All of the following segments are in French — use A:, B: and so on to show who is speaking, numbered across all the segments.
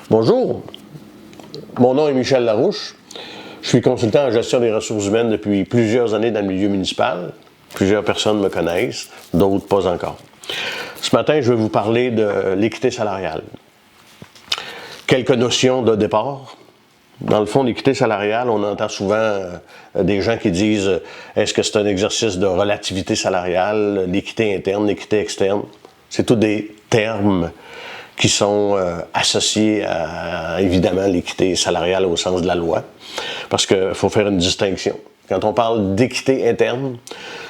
A: Bonjour, mon nom est Michel Larouche. Je suis consultant en gestion des ressources humaines depuis plusieurs années dans le milieu municipal. Plusieurs personnes me connaissent, d'autres pas encore. Ce matin, je vais vous parler de l'équité salariale. Quelques notions de départ. Dans le fond, l'équité salariale, on entend souvent des gens qui disent est-ce que c'est un exercice de relativité salariale, l'équité interne, l'équité externe? C'est tous des termes qui sont associés à, évidemment, l'équité salariale au sens de la loi. Parce qu'il faut faire une distinction. Quand on parle d'équité interne,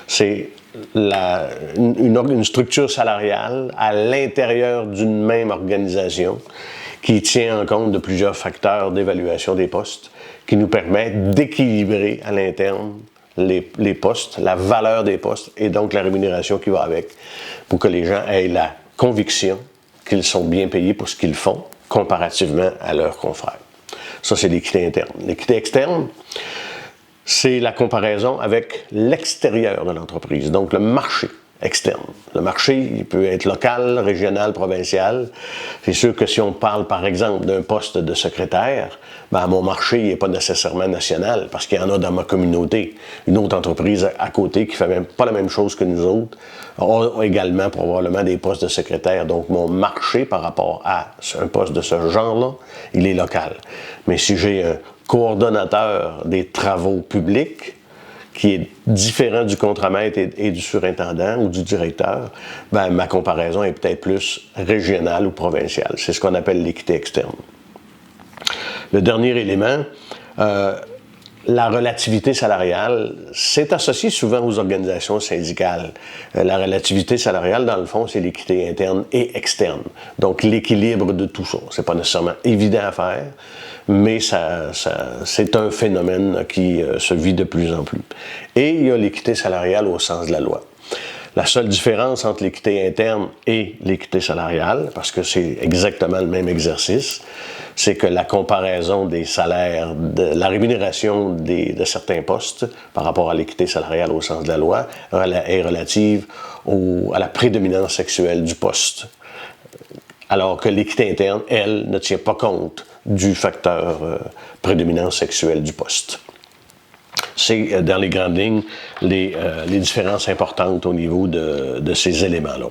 A: c'est une structure salariale à l'intérieur d'une même organisation qui tient en compte de plusieurs facteurs d'évaluation des postes, qui nous permettent d'équilibrer à l'interne les postes, la valeur des postes et donc la rémunération qui va avec, pour que les gens aient la conviction qu'ils sont bien payés pour ce qu'ils font, comparativement à leurs confrères. Ça, c'est l'équité interne. L'équité externe, c'est la comparaison avec l'extérieur de l'entreprise, donc le marché externe. Le marché, il peut être local, régional, provincial. C'est sûr que si on parle, par exemple, d'un poste de secrétaire, ben, mon marché n'est pas nécessairement national, parce qu'il y en a dans ma communauté. Une autre entreprise à côté qui ne fait même pas la même chose que nous autres a également probablement des postes de secrétaire. Donc, mon marché par rapport à un poste de ce genre-là, il est local. Mais si j'ai un coordonnateur des travaux publics, qui est différent du contremaître et du surintendant ou du directeur, ben, ma comparaison est peut-être plus régionale ou provinciale. C'est ce qu'on appelle l'équité externe. Le dernier élément, la relativité salariale, c'est associé souvent aux organisations syndicales. La relativité salariale, dans le fond, c'est l'équité interne et externe. Donc, l'équilibre de tout ça. C'est pas nécessairement évident à faire, mais c'est un phénomène qui se vit de plus en plus. Et il y a l'équité salariale au sens de la loi. La seule différence entre l'équité interne et l'équité salariale, parce que c'est exactement le même exercice, c'est que la comparaison des salaires, de la rémunération de certains postes par rapport à l'équité salariale au sens de la loi est relative à la prédominance sexuelle du poste. Alors que l'équité interne, elle, ne tient pas compte du facteur prédominance sexuelle du poste. C'est, dans les grandes lignes, les différences importantes au niveau de ces éléments-là.